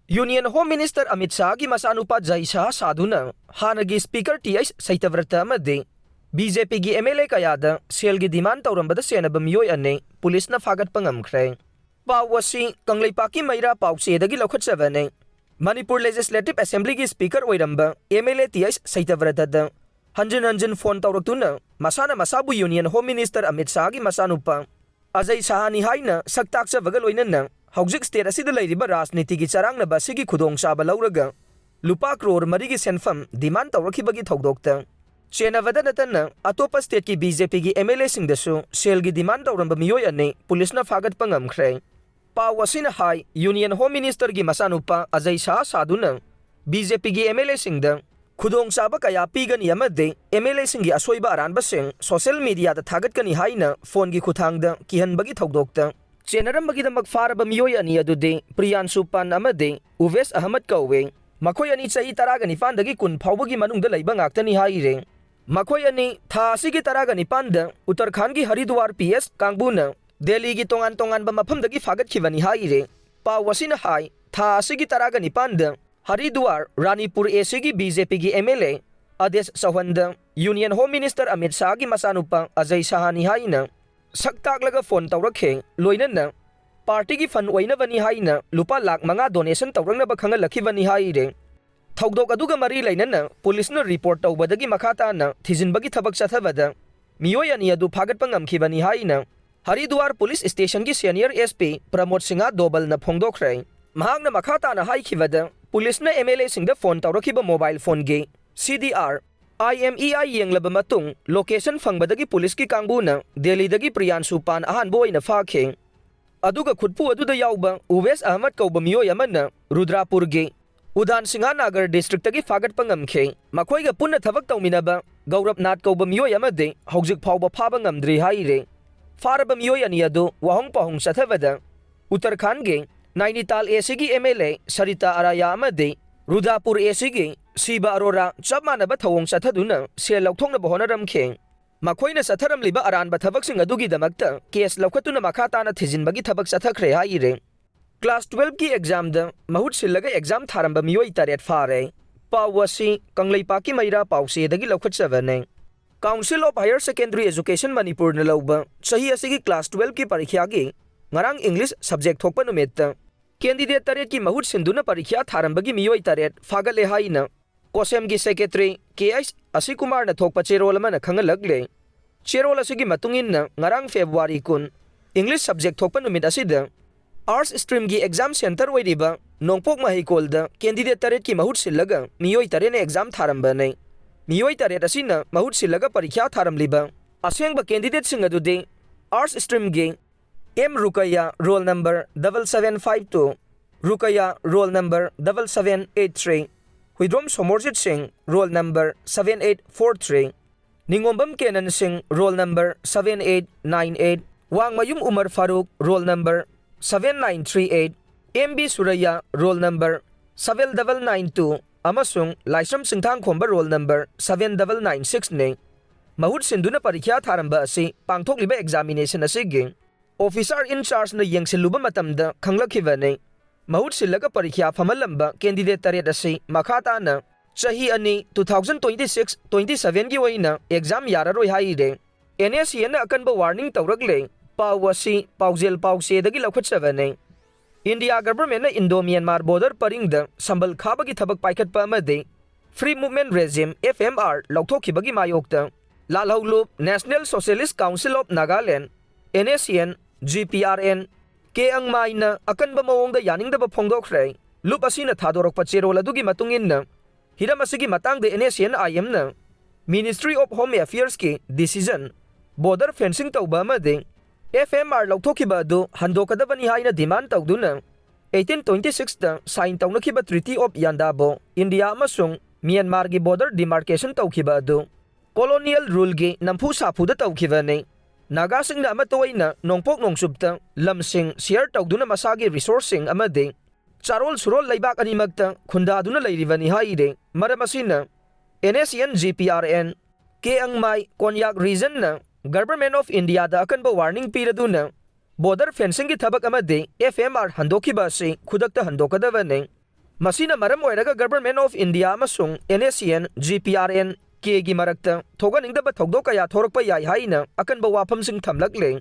Union Home Minister Amit Shahgi Machanupa Saduna Hannagi Speaker TH Satyabrata Amadi BJP gi MLA Kayada Selgi demand Tourambada Chennaba miyoi ane police na Fagatpa Ngamkhre Pawasi Kanglipaki Maira Pausi dagi Lokhatsavane Manipur Legislative Assembly gi Speaker Oiramba MLA TH Satyabrata da Hanjin phone Tauraktuna Masana Masabu Union Home Minister Amit Shahgi Machanupa Azai Sahani Haina Saktaksa Vagaloinana Hauzik state asida leiriba rajniti gi charangna basigi khudong chaba lauraga lupa crore marigi senfam demand tawrakibagi thogdokta Chennaba natana atopa state ki BJP gi MLA singdasu Selgi demand tawramba miyoi ane police na Fagatpa Ngamkhre Pawasina hai Union Home Minister gi Machanupa Saduna BJP gi MLA singda khudong chaba kaya pigani amade MLA singi asoiba aranba sing social media da thagatkani haina phone gi khuthangda kihanbagi thogdokta Chenarambagidamak faraba miyoi ani adude Priyanshu Pan amade Uves Ahmad Kawe Makhoi ani chahi taraga nipan dagi kun phawbagi manungda leiba ngaktani haire Makhoi ani tha asigi taraga nipan da Uttarakhand gi Haridwar PS Kangbuna Delhi gi tongan ba mafam dagi fagatkhibani haire Pawasina hai tha asigi taraga nipan da Haridwar Ranipur AC gi BJP gi MLA Ades Sawanda Union Home Minister Amit Shahgi Machanupa Ajai Sahani haina Saktak laga phone tawrakhe loinana party gi fund oina bani haina lupa lakh manga donation tawrangna ba khanga lakhi bani haire thogdok aduga mari lainana police na report tawbadagi makhata na thijinbagi thabak chathabada miyoi ani adu Fagatpa ngamkhi bani haina Haridwar police station gi senior SP Pramod Singha Dobal na phongdokhre mahakna makhata na haikhibada police na MLA singda phone tawrakhiba mobile phone gi CDR IMEI yenglaba matung location fangbadagi police ki kangbuna Delhi dagi Priyanshu Pan ahanbo ina fakhe aduga khutpu aduda yauba Uves Ahmad kauba miyoi amana Rudrapur ge Udhan Singha Nagar district dagi Fagatpa ngamkhe makhoiga punna thabak tawminaba Gaurab Nath kauba miyoi amade hojik phawba phaba ngamdri haire faraba miyoi ani adu wahong pahong sathavada Uttarakhand ge Nainital AC gi MLA Sarita Araya amade Rudrapur AC gi Siba Arora Chapmanaba Thawong Sathaduna Sel Laukthongna Bohonaramkhe Makhoina Satharam liba aranba thabak sing adugi damakta case laukhatuna makhatana thijinbagi thabak sathakre haire Class 12 ki exam da mahut sillaga exam tharamba miyoi taret fare Pawasi Kanglipaki Maira Pausi dagi laukhatsavane Council of Higher Secondary Education Manipur na lauba sahi asigi class 12 ki parikhya gi ngarang English subject thokpa numetta candidate taret ki mahut sinduna parikhya tharambagi miyoi taret fagale haina Kosem gi secretary KS Asikumar na thokpa cherol man khangalagle cherol asigi matungin na ngarang February kun English subject thokpa numit asida arts stream gi exam center oiriba nongpok mahikol da candidate taret ki mahut sillaga miyoi tare na exam tharamba nei miyoi taret asina mahut sillaga parikhya tharamliba asengba candidate sing adude arts stream gi M Rukaya roll number 7752 Rukaya roll number 7783 Huidrom Somorjit Singh, roll number 7843. Ningombam Kenan Singh, roll number 7898. Wang Mayum Umar Farooq, roll number 7938. MB Suraya, roll number 7992. Amasung Laisam Singthang Khomba, roll number 7996 ne. Mahut Sinduna Parikhya Tharamba asi pangthok liba examination asigi. Officer in charge na yengsiluba matamda khanglakhiba ne. Mahut sillaga parikhya famalamba candidate taret asi makhata na chahi ani 2026-27 gi waina exam yararoi haire NSCN na akanba warning tawragle pawasi paujel pause dagi laukhatsavane India government na Indo Myanmar border paringda sambal khabagi thabak paikhatpa amade free movement regime FMR laukthokibagi mayokta Lalhaulup National Socialist Council of Nagaland NSCN GPRN Ke ang maina akan ba mawong da yaning da ba phongdokhre lup asina thadorok pa cherol adugi matungin na hiram asigi matang de NSCN IM na Ministry of Home Affairs ki decision border fencing tawba amade FMR lauthokiba adu handokadabani haina demand tawduna 1826 da sign tawnakiba Treaty of Yandabo India amasung Myanmar gi border demarcation tawkiba adu colonial rule gi nampu sapu da tawkiba ne Naga sing na amatoi na nongpok nongsubta lamsing share tawduna masagi resourcing amade charol surol laibak animagta khundaduna leiribani haire maramasina NSCN GPRN ke angmai konyak region na Government of India da akanba warning piraduna border fencing ki thabak amade FMR handokiba se khudakta handokadabane Masina maram oiraga Government of India amasung NSCN GPRN K gi marakta thoganingdaba thogdok kaya thorakpa yai haina akanba wafamsing thamlakle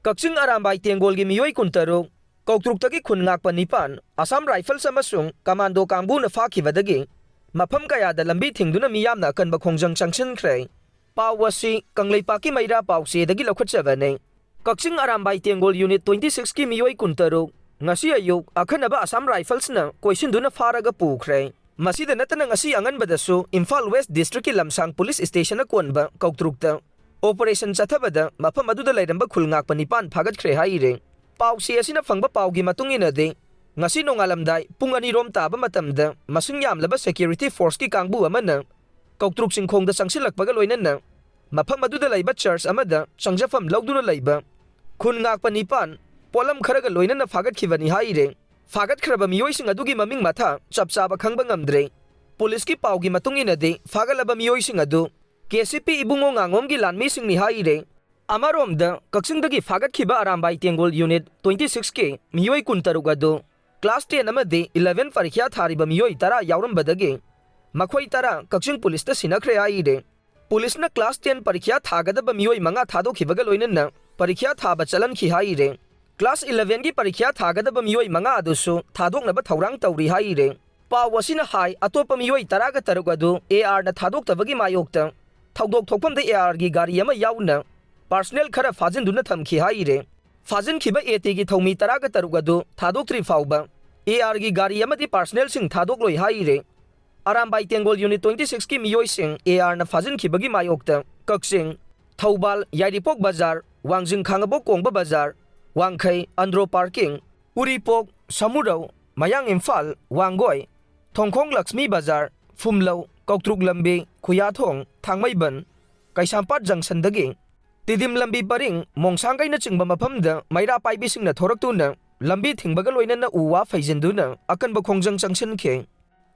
Kakching Arambai Tengol gi miyoi kuntaruk Kautruk khun ngakpa nipan Assam Rifles amasung Commando kangbu na fakhibadagi mafam kayada lambi thingduna miyamna akanba khongjang changsinkhre Pawasi Kangleipaki Maira Pawse dagi lokhatchabane Kakching Arambai Tengol Unit 26 ki miyoi kuntaruk ngasi ayuk akhanaba Assam Rifles na koisinduna faraga pukhre masida natana ngasi anganbadasu Imphal West District ki Lamsang Police Station na konba kautrukta Operation Chathabada mafam aduda lairamba khulngakpa nipan phagatkhre haire Pawse asina phangba pawgi matungina de ngasi nongalamdai pung ani rom taba matamda masing yamlaba security force ki kangbu amana kautruk singkhongda changsilakpaga loinana mafam aduda laiba church amada changjafam lawduna laiba khulngakpa nipan polam kharaga loinana phagatkhibani haire Fagatkraba miyoising adugi maming matha chapchaba khangba ngamdre police ki pawgi matungina de fagalaba miyoising adu KCP ibungo ngangom gi lanmi singni haire amaromda kakchingdagi fagatkiba Arambai Tengol Unit 26 ke miyoi kuntaruk adu class 10 amade 11 parikya thariba miyoi tara yaurambadagi makhoi tara kakching police ta sinakhre haire police na class 10 parikya thagadaba miyoi manga thadokhibaga loinana parikya thaba chalan khi haire Class 11 ki parikya thagadaba miyoi manga adusu thadoknaba thaurang tawri haire pawasina hai atopa miyoi taraga taruk adu AR na thadoktabagi mayokta thawdok thokpamda AR gi gari ama yauna personnel khara fajinduna thamkhi haire fajinkhiba AT gi thomi taraga taruk adu thadoktri fawba AR gi gari amadi personnel sing thadokloi haire Arambai Tengol Unit 26 ki miyoi sing AR na fajinkhibagi mayokta Kakching Thoubal Yairipok Bazar Wangjing Khangabok Kongba Bazar Wangkhai Andro Parking Uripok Samurau Mayang Imphal Wangoi Thongkhong Lakshmi Bazar Phumlau Kautruk Lambi Khuyathong Thangmaiban Kaisampat Junction dagi Tidim Lambi Paring Mongsangkai na chingba mafamda Maira paibising na thoraktuna lambi thingbaga loinana uwa faijinduna akanba khongjang changsinkhe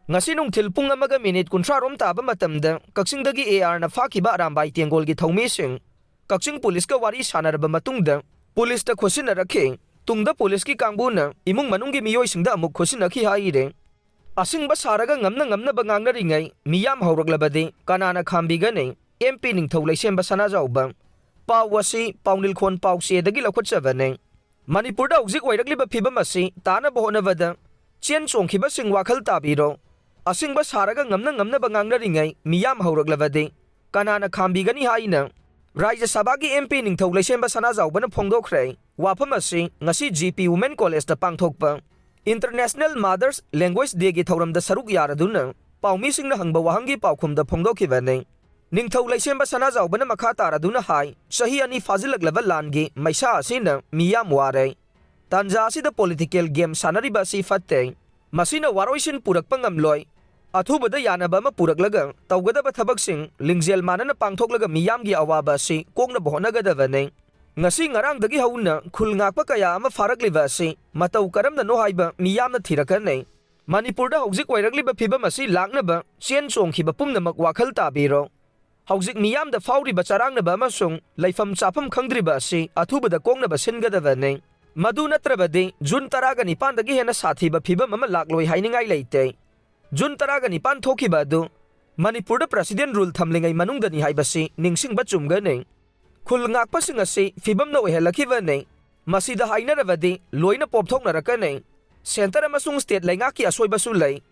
ngasi nungthil pung amaga minute 30 rom taba matamda Kakchingdagi AR na fakiba Arambai Tengol gi thomising Kakching police ka wari sanaraba matungda Police ta khosina rakhe tungda police ki kangbuna imung manunggi miyoi singda amuk khosina khi haire asingba saraga ngamna bangangna ringai miyam hawraglabade kanana khambiga nei MP ningthau leisemba sana jawba pawasi pawnil khon pawse dagi lokhotchabane Manipur da ujik wairagliba phibam asi tana bohonavada chen chongkhiba sing wakhal tabiro asingba saraga ngamna bangangna ringai miyam hawraglabade kanana khambigani haina Raja Sabagi MP Ningthau Leisemba Sana Zawbana Phongdokre wafam asi ngasi GP Women College da pangthokpa International Mothers Language Day gi thoramda saruk yaraduna pawmi singna hangba wahangi pawkhumda phongdokhibane Ningthau Leisemba Sana Zawbana makha taraduna hai sahi ani fazilaglaba langi maisa asina miyam ware tanja asida political game sanariba si fatte masina waroisin purakpa ngamloi Athubada yanaba ama puraklaga tawgadaba thabaksing lingjel manana pangthoklaga miyamgi awaba si kokna bohnagadabane ngasi ngarangdagi hauna khulngakpa kaya ama farakliba si matau karamna no haiba miyamna thirakane Manipurda hojik wairagliba phibam asi laknaba chen chongkhiba pumnamak wakhal tabiro hojik miyamda fawriba charangnaba amasung laifam chafam khangdriba si athubada koknaba singadabane madu natrabade June 19 dagi hena sathiba phibam ama lakloi hainingai leite June 19 thokiba adu Manipurda President rule thamlingai manungdani haibasi ningsingba chumgane khulngakpa singasi fibamna ohelakibane masida hainarabadi loina popthoknarakane center amasung state laingaki asoibasu lei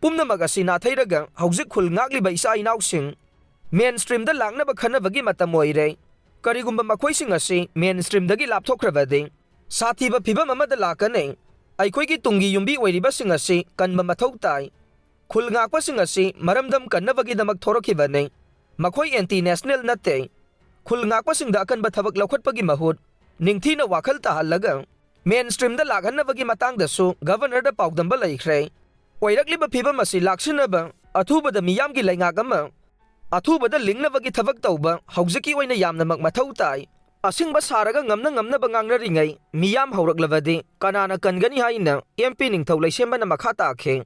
pumna magasi na thairaga hojik khulngakliba isa inausing mainstream da langnaba khanabagi matam oire karigumba makhoi singasi mainstream dagi lapthokrabadi sathiba fibam amada lakane aikhoigi tungi yumbi oiriba singasi kanba mathau tai khulngakpa singasi maramdam kannabagi damak thorokhibane makhoi anti national natte khulngakpa singda akanba thabak lokhatpagi mahut ningthina wakhal tahallaga mainstream da laghannabagi matangdasu governor da pawdamba laikhre oirakliba phibam asi laksinaba athubada miyamgi laingakama athubada lingnabagi thabak tawba hojiki oina yamnamak mathau tai asingba saraga ngamna bangangna ringai miyam hawraklabadi kanana kangani haina MP Ningthau Leisembana makha takhe